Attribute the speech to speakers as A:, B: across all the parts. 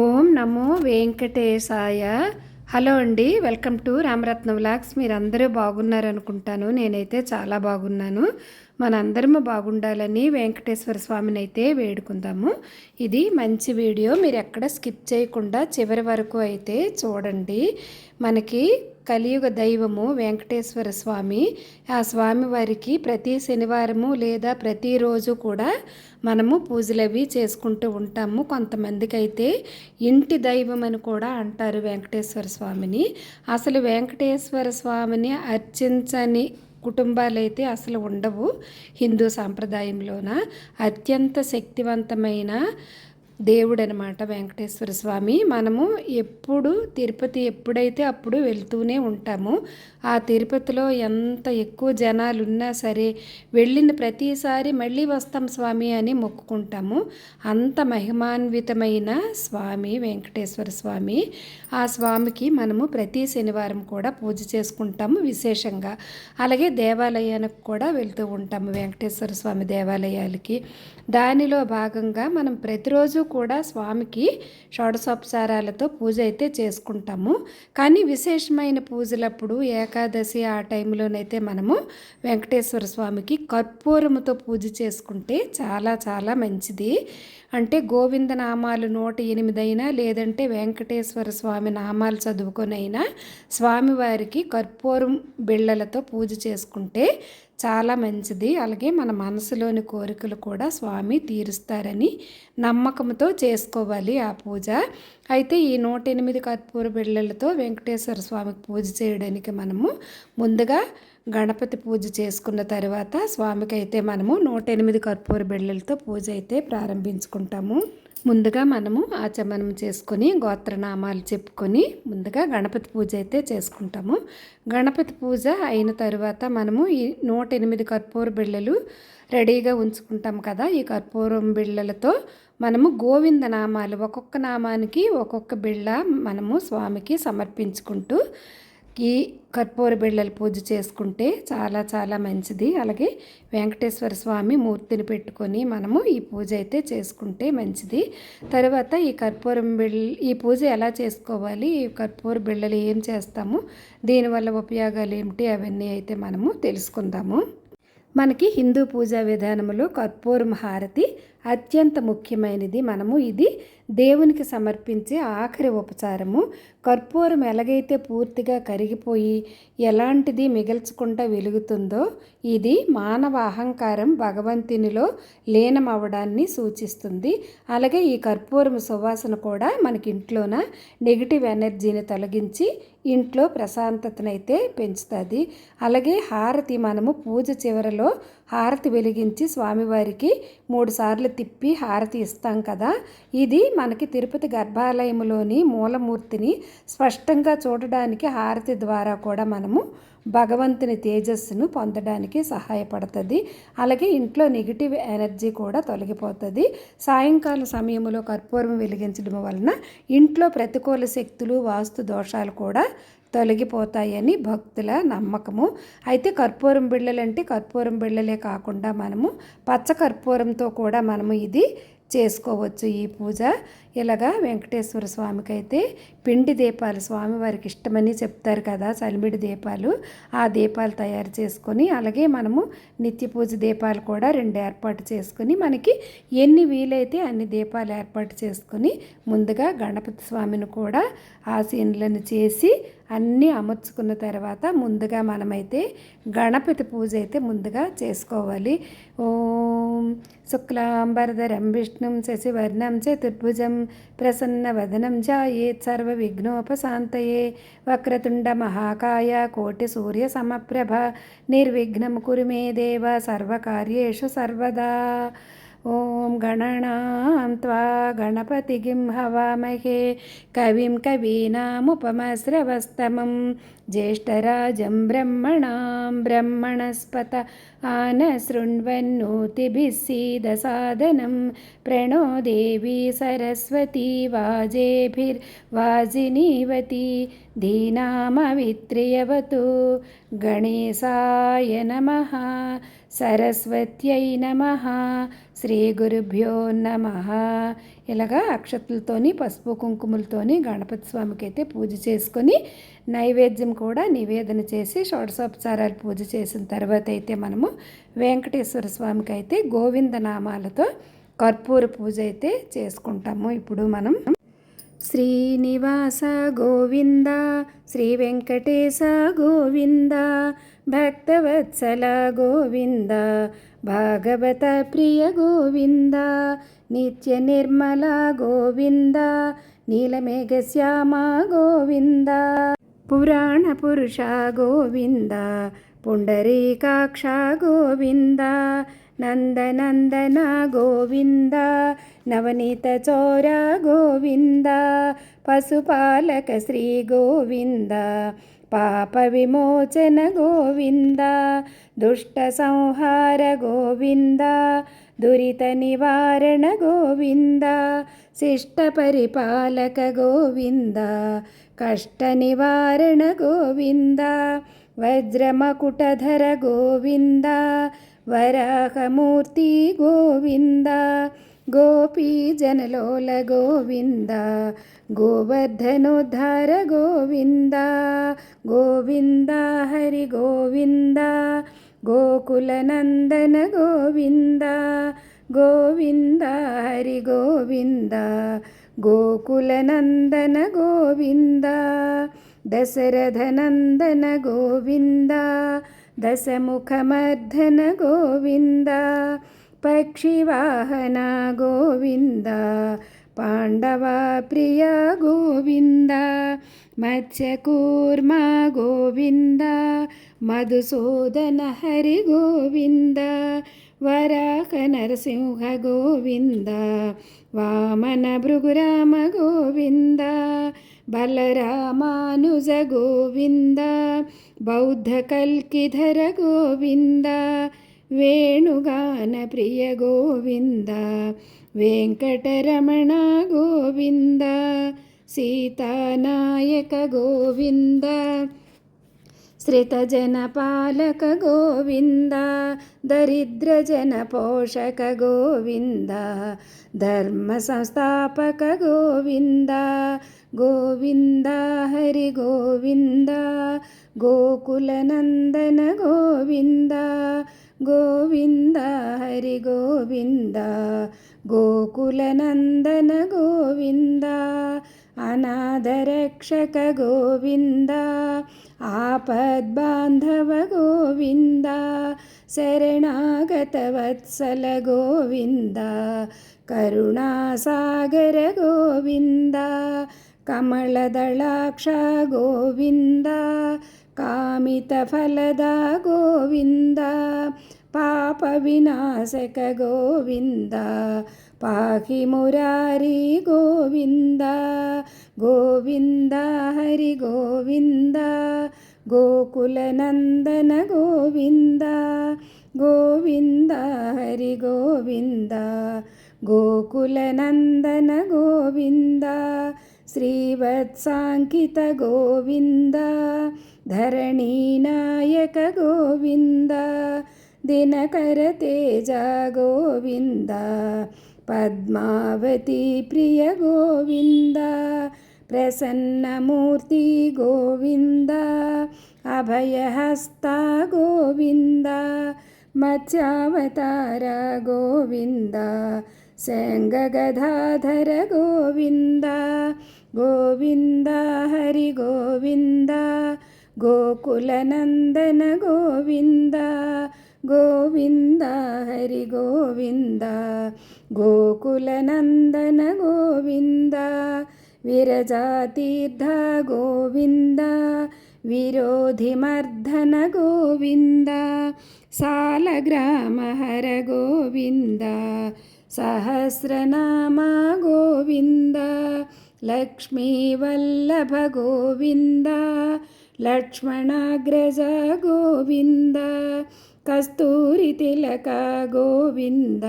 A: ఓం నమో వెంకటేశాయ. Hello అండి, welcome to Ramaratna vlogs. మీరందరూ బాగున్నారు అనుకుంటాను. నేనైతే చాలా బాగున్నాను. మనందరము బాగుండాలని వెంకటేశ్వర స్వామిని అయితే వేడుకుందాము. ఇది మంచి వీడియో, మీరు ఎక్కడ స్కిప్ చేయకుండా చివరి వరకు అయితే చూడండి. మనకి కలియుగ దైవము వెంకటేశ్వర స్వామి. ఆ స్వామి వారికి ప్రతి శనివారము లేదా ప్రతిరోజు కూడా మనము పూజలు అవి చేసుకుంటూ ఉంటాము. కొంతమందికి అయితే ఇంటి దైవం అని కూడా అంటారు వెంకటేశ్వర స్వామిని. అసలు వెంకటేశ్వర స్వామిని అర్చించని కుటుంబాలైతే అసలు ఉండవు. హిందూ సాంప్రదాయంలోన అత్యంత శక్తివంతమైన దేవుడు అనమాట వెంకటేశ్వర స్వామి. మనము ఎప్పుడు తిరుపతి ఎప్పుడైతే అప్పుడు వెళ్తూనే ఉంటాము. ఆ తిరుపతిలో ఎంత ఎక్కువ జనాలు ఉన్నా సరే వెళ్ళిన ప్రతిసారి మళ్ళీ వస్తాం స్వామి అని మొక్కుకుంటాము. అంత మహిమాన్వితమైన స్వామి వెంకటేశ్వర స్వామి. ఆ స్వామికి మనము ప్రతి శనివారం కూడా పూజ చేసుకుంటాము విశేషంగా. అలాగే దేవాలయానికి కూడా వెళ్తూ ఉంటాము, వెంకటేశ్వర స్వామి దేవాలయాలకి. దానిలో భాగంగా మనం ప్రతిరోజు కూడా స్వామికి షోడశోపచారాలతో పూజ అయితే చేసుకుంటాము. కానీ విశేషమైన పూజలప్పుడు ఏకాదశి ఆ టైంలోనైతే మనము వెంకటేశ్వర స్వామికి కర్పూరముతో పూజ చేసుకుంటే చాలా చాలా మంచిది. అంటే గోవింద నామాలు 108 అయినా లేదంటే వెంకటేశ్వర స్వామి నామాలు చదువుకొనైనా స్వామివారికి కర్పూరం బిళ్ళలతో పూజ చేసుకుంటే చాలా మంచిది. అలాగే మన మనసులోని కోరికలు కూడా స్వామి తీరుస్తారని నమ్మకంతో చేసుకోవాలి ఆ పూజ. అయితే ఈ 108 కర్పూర బిళ్ళలతో వెంకటేశ్వర స్వామికి పూజ చేయడానికి మనము ముందుగా గణపతి పూజ చేసుకున్న తర్వాత స్వామికి అయితే మనము 108 కర్పూర బిళ్ళలతో పూజ అయితే ప్రారంభించుకుంటాము. ముందుగా మనము ఆచమనం చేసుకొని గోత్రనామాలు చెప్పుకొని ముందుగా గణపతి పూజ అయితే చేసుకుంటాము. గణపతి పూజ అయిన తర్వాత మనము ఈ 108 కర్పూర బిళ్ళలు రెడీగా ఉంచుకుంటాం కదా. ఈ కర్పూరం బిళ్ళలతో మనము గోవింద నామాలు ఒక్కొక్క నామానికి ఒక్కొక్క బిళ్ళ మనము స్వామికి సమర్పించుకుంటూ ఈ కర్పూర బిళ్ళల పూజ చేసుకుంటే చాలా చాలా మంచిది. అలాగే వెంకటేశ్వర స్వామి మూర్తిని పెట్టుకొని మనము ఈ పూజ అయితే చేసుకుంటే మంచిది. తర్వాత ఈ పూజ ఎలా చేసుకోవాలి, ఈ కర్పూర బిళ్ళలు ఏం చేస్తాము, దీనివల్ల ఉపయోగాలు ఏమిటి, అవన్నీ అయితే మనము తెలుసుకుందాము. మనకి హిందూ పూజా విధానంలో కర్పూరం హారతి అత్యంత ముఖ్యమైనది. మనము ఇది దేవునికి సమర్పించే ఆఖరి ఉపచారము. కర్పూరం ఎలాగైతే పూర్తిగా కరిగిపోయి ఎలాంటిది మిగల్చకుండా వెలుగుతుందో ఇది మానవ అహంకారం భగవంతునిలో లీనమవ్వడాన్ని సూచిస్తుంది. అలాగే ఈ కర్పూరం సువాసన కూడా మనకి ఇంట్లోన నెగిటివ్ ఎనర్జీని తొలగించి ఇంట్లో ప్రశాంతతనైతే పెంచుతుంది. అలాగే హారతి మనము పూజ చివరలో హారతి వెలిగించి స్వామివారికి 3 సార్లు తిప్పి హారతి ఇస్తాం కదా. ఇది మనకి తిరుపతి గర్భాలయంలోని మూలమూర్తిని స్పష్టంగా చూడడానికి హారతి ద్వారా కూడా మనము భగవంతుని తేజస్సును పొందడానికి సహాయపడుతుంది. అలాగే ఇంట్లో నెగిటివ్ ఎనర్జీ కూడా తొలగిపోతుంది. సాయంకాల సమయంలో కర్పూరం వెలిగించడం వలన ఇంట్లో ప్రతికూల శక్తులు వాస్తు దోషాలు కూడా తొలగిపోతాయని భక్తుల నమ్మకము. అయితే కర్పూరం బిళ్ళలంటే కర్పూరం బిళ్ళలే కాకుండా మనము పచ్చ కర్పూరంతో కూడా మనము ఇది చేసుకోవచ్చు ఈ పూజ. ఇలాగా వెంకటేశ్వర స్వామికి అయితే పిండి దీపాలు స్వామివారికి ఇష్టమని చెప్తారు కదా, చలిమిడి దీపాలు. ఆ దీపాలు తయారు చేసుకొని అలాగే మనము నిత్య పూజ దీపాలు కూడా 2 ఏర్పాటు చేసుకొని మనకి ఎన్ని వీలైతే అన్ని దీపాలు ఏర్పాటు చేసుకొని ముందుగా గణపతి స్వామిని కూడా ఆసీనులను చేసి అన్నీ అమర్చుకున్న తర్వాత ముందుగా మనమైతే గణపతి పూజ అయితే ముందుగా చేసుకోవాలి. ఓం శుక్లాంబరధరం విష్ణుం శశివర్ణం చతుర్భుజం ప్రసన్నవదనం ధ్యాయేత్ సర్వ విఘ్నోపశాంతయే వక్రతుండ మహాకాయ కోటి సూర్య సమప్రభ నిర్విఘ్నం కురు మే దేవ సర్వకార్యేషు సర్వదా. ఓం గణనాం త్వా గణపతిగిం హవామహే కవిం కవీనాముపమశ్రవస్తమం జ్యేష్ఠరాజం బ్రహ్మణాం బ్రహ్మణస్పత ఆనశృణ్వన్నోతిభిः सीदसादनं प्रणो देवी सरस्वती वाजेभिर्वाजिनीवती धीनामवित्र्यवतु गणेशाय नमः. సరస్వత్యై నమః. శ్రీ గురుభ్యో నమః. ఇలాగా అక్షతలతోని పసుపు కుంకుమలతోని గణపతి స్వామికి అయితే పూజ చేసుకొని నైవేద్యం కూడా నివేదన చేసి షోడశోపచారాలు పూజ చేసిన తర్వాత అయితే మనము వెంకటేశ్వర స్వామికి అయితే గోవిందనామాలతో కర్పూర పూజ అయితే చేసుకుంటాము. ఇప్పుడు మనం శ్రీనివాస గోవింద, శ్రీ వెంకటేశ గోవింద, భక్తవత్సల గోవింద, భాగవత ప్రియ గోవింద, నిత్య నిర్మల గోవింద, నీలమేఘశ్యామ గోవింద, పురాణ పురుష గోవింద, పుండరీకాక్ష గోవింద, నందనందన గోవింద, నవనీత చోర గోవింద, పశుపాలక శ్రీ గోవింద, పాప విమోచన గోవింద, దుష్ట సంహార గోవింద, దురిత నివారణ గోవింద, శిష్ట పరిపాలక గోవింద, కష్ట నివారణ గోవింద, వజ్రమకుటధర గోవింద, వరాహమూర్తి గోవింద, గోపీజనలోల గోవింద, గోవర్ధనోద్ధార గోవింద, గోవింద హరి గోవింద, గోకులనందన గోవింద, గోవింద హరి గోవింద, గోకులనందన గోవింద, దశరథనందన గోవింద, దశముఖమర్ధన గోవింద, పక్షివాహన గోవింద, పాండవ ప్రియ గోవింద, మత్స్యకూర్మ గోవింద, మధుసూదన హరి గోవింద, వరాహ నరసింహ గోవింద, వామన భృగురామ గోవింద, బలరామానుజ గోవింద, బౌద్ధ కల్కిధర గోవింద, వేణుగాన ప్రియ గోవింద, వెంకటరమణ గోవింద, సీతానాయక గోవింద, శ్రితజన పాలక గోవింద, దరిద్రజన పోషక గోవింద, ధర్మ సంస్థాపక గోవింద, గోవింద హరి గోవింద, గోకులనందన గోవింద, గోవింద హరి గోవింద, గోకులనందన గోవింద, అనాథరక్షక గోవింద, ఆపద్బాంధవ గోవింద, శరణాగత వత్సల గోవింద, కరుణాసాగర గోవింద, కమలదళాక్ష గోవింద, కామిత ఫలద గోవింద, పాప వినాశక గోవింద, పాహి మురారి గోవింద, గోవింద హరి గోవింద, గోకులనందన గోవింద, గోవింద హరి గోవింద, గోకులనందన గోవింద, శ్రీవత్సాంకిత గోవింద, ధరణీనాయక గోవింద, దినకర తేజ గోవింద, పద్మావతి ప్రియ గోవింద, ప్రసన్నమూర్తి గోవింద, అభయహస్త గోవింద, మత్స్యావతార గోవింద, శంగగదాధర గోవింద, గోవింద హరి గోవింద, గోకులనందన గోవింద, గోవింద హరి గోవింద, గోకులనందన గోవింద, విరజాతీర్థ గోవింద, విరోధిమర్ధన గోవింద, సాలగ్రామ హర గోవింద, సహస్రనామ గోవింద, లక్ష్మీవల్లభ గోవింద, లక్ష్మణాగ్రజ గోవింద, కస్తూరి తిలక గోవింద,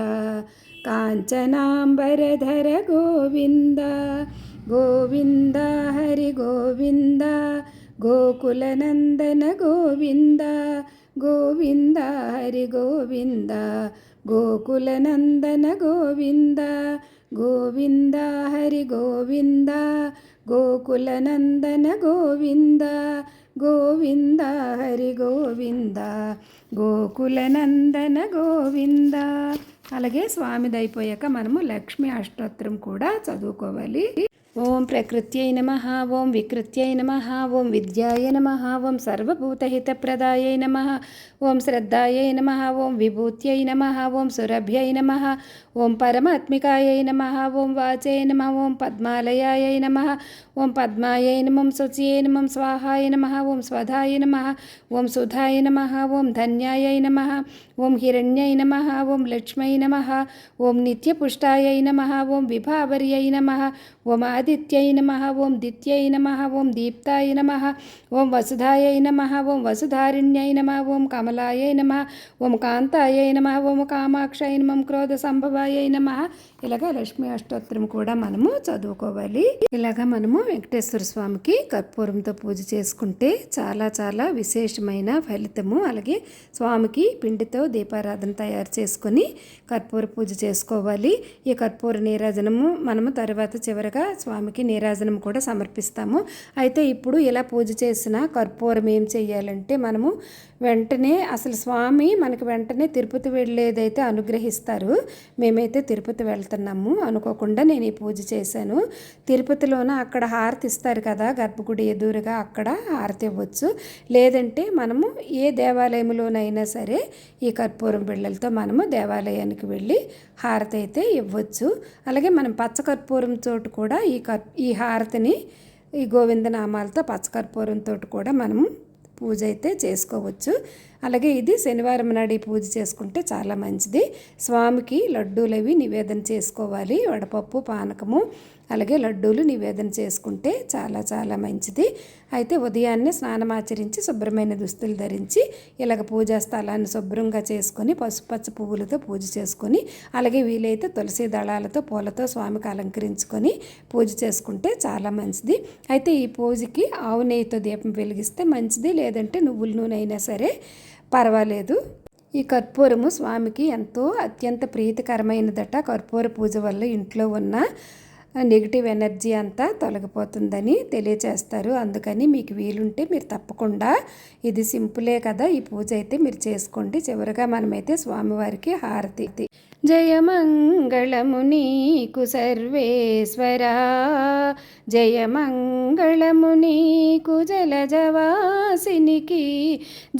A: కాంచనాంబరధర గోవింద, గోవింద హరి గోవింద, గోకులనందన గోవింద, గోవింద హరి గోవింద గోకులనందన గోవింద గోవింద హరి గోవింద గోకులనందన గోవింద గోవింద హరి గోవింద గోకులనందన గోవింద. అలాగే స్వామిది అయిపోయాక మనము లక్ష్మీ అష్టోత్తరం కూడా చదువుకోవాలి. ఓం ప్రకృత్యై నమః, ఓం వికృత్యై నమః, ఓం విద్యాయ నమః, ఓం సర్వభూతహితప్రదాయై నమః, ఓం శ్రద్ధాయై నమః, ఓం విభూత్యై నమః, ఓం సురభ్యై నమః, ఓం పరమాత్మికాయై నమః, ఓం వాచై నమః, ఓం పద్మాలయాయై నమః, ఓం పద్మాయై నమః, శుచ్యై నమః, స్వాహాయ నమః, ఓం స్వధాయ నమః, ఓం సుధాయ నమః, ఓం ధన్యాయై నమః, ఓం హిరణ్యై నమః, ఓం లక్ష్మై నమః, ఓం నిత్యపుష్టాయై నమః, ఓం విభావర్యై నమః, ఓం ఆదిత్యై నమః, ఓం దిత్యై నమః, ఓం దీప్తాయ నమః, ఓం వసుధాయై నమః, ఓం వసుధారిణ్యై నమః, ఓం కమలాయై నమః, ఓం కాంతాయై నమః, ఓం కామాక్షై నమః, క్రోధ సంభవాయై నమః. ఇలాగా లక్ష్మీ అష్టోత్తరం కూడా మనము చదువుకోవాలి. ఇలాగా మనము వెంకటేశ్వర స్వామికి కర్పూరంతో పూజ చేసుకుంటే చాలా చాలా విశేషమైన ఫలితము. అలాగే స్వామికి పిండితో దీపారాధన తయారు చేసుకొని కర్పూర పూజ చేసుకోవాలి. ఈ కర్పూర నీరాజనము మనము తర్వాత చివరగా స్వామికి నీరాజనం కూడా సమర్పిస్తాము. అయితే ఇప్పుడు ఇలా పూజ చేసిన కర్పూరం ఏం చేయాలంటే మనము వెంటనే అసలు స్వామి మనకి వెంటనే తిరుపతి వెళ్ళేదైతే అనుగ్రహిస్తారు. మేమైతే తిరుపతి వెళ్తున్నాము అనుకోకుండా నేను ఈ పూజ చేశాను. తిరుపతిలోన అక్కడ హారతి ఇస్తారు కదా, గర్భగుడి ఎదురుగా అక్కడ హారతి ఇవ్వచ్చు. లేదంటే మనము ఏ దేవాలయంలోనైనా సరే ఈ కర్పూరం బిళ్ళలతో మనము దేవాలయానికి వెళ్ళి హారతి అయితే ఇవ్వచ్చు. అలాగే మనం పచ్చకర్పూరం తోటి కూడా ఈ హారతిని ఈ గోవిందనామాలతో పచ్చకర్పూరంతో కూడా మనము పూజ అయితే చేసుకోవచ్చు. అలాగే ఇది శనివారం నాడు ఈ పూజ చేసుకుంటే చాలా మంచిది. స్వామికి లడ్డూలు అవి నివేదన చేసుకోవాలి. వడపప్పు, పానకము, అలాగే లడ్డూలు నివేదన చేసుకుంటే చాలా చాలా మంచిది. అయితే ఉదయాన్నే స్నానం ఆచరించి శుభ్రమైన దుస్తులు ధరించి ఇలాగ పూజా స్థలాన్ని శుభ్రంగా చేసుకొని పసుపచ్చ పువ్వులతో పూజ చేసుకొని అలాగే వీలైతే తులసి దళాలతో పూలతో స్వామికి అలంకరించుకొని పూజ చేసుకుంటే చాలా మంచిది. అయితే ఈ పూజకి ఆవు నెయ్యితో దీపం వెలిగిస్తే మంచిది, లేదంటే నువ్వుల నూనె అయినా సరే పర్వాలేదు. ఈ కర్పూరము స్వామికి ఎంతో అత్యంత ప్రీతికరమైనదట. కర్పూర పూజ వల్ల ఇంట్లో ఉన్న నెగిటివ్ ఎనర్జీ అంతా తొలగిపోతుందని తెలియచేస్తారు. అందుకని మీకు వీలుంటే మీరు తప్పకుండా, ఇది సింపులే కదా, ఈ పూజ అయితే మీరు చేసుకోండి. చివరిగా మనమైతే స్వామివారికి హారతి. జయమంగళము నీకు సర్వేశ్వరా, జయమంగళము నీకు జలజవాసినికి,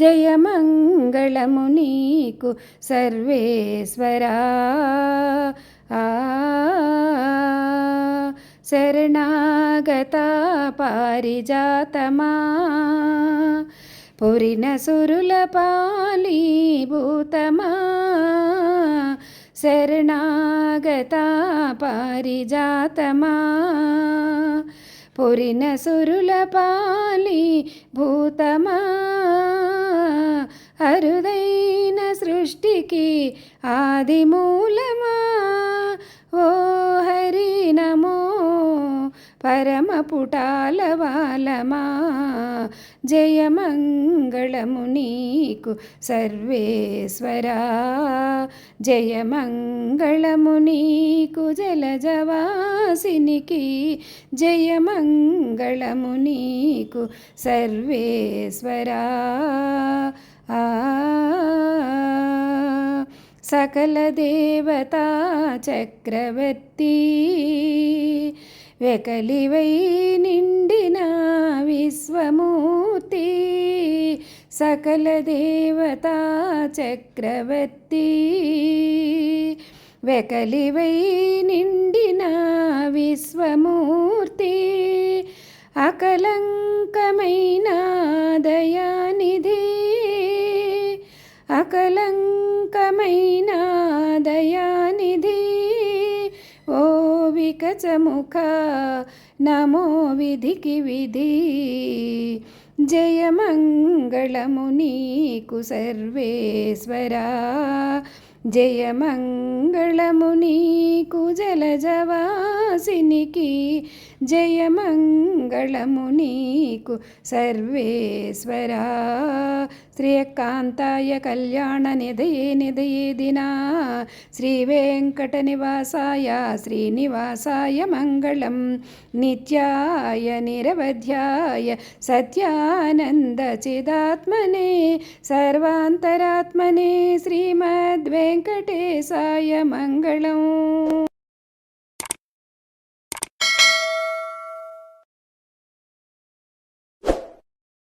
A: జయమంగళము నీకు సర్వేశ్వరా. శరణాగత పారిజాతమా, పురిన సురుల పాలీభూతమా, శరణాగత పారిజాతమా, పురిన సురుల పాలీభూతమా, అరుదైన సృష్టికి ఆదిమూలమా, ఓ హరి నమో పరమ పుటాల బాలమా, జయమంగళము నీకు సర్వేశ్వరా, జయమంగళము నీకు జలజవాసినికి, జయమంగళము నీకు సర్వేశ్వరా. సకల దేవతా చక్రవర్తి, వెకలివై నిండిన విశ్వమూర్తి, సకల దేవతా చక్రవర్తి, వెకలివై నిండిన విశ్వమూర్తి, అకలంకమైన దయానిధి, అకలంకమైన దయానిధి, ఓ వికచముఖ నమో విధికి విధి, జయమంగళము నీకు సర్వేశ్వరా, జయమంగళము నీకు జలజవాసినికి, జయమంగళము నీకు సర్వేశ్వరా. శ్రీకాంతాయ కళ్యాణ నిధయే నిధయే దినా శ్రీ వెంకట నివాసాయ శ్రీనివాసాయ మంగళం. నిత్యాయ నిరవధ్యాయ సత్యానంద చిదాత్మనే సర్వాంతరాత్మనే శ్రీమద్వెంకటేశాయ మంగళం.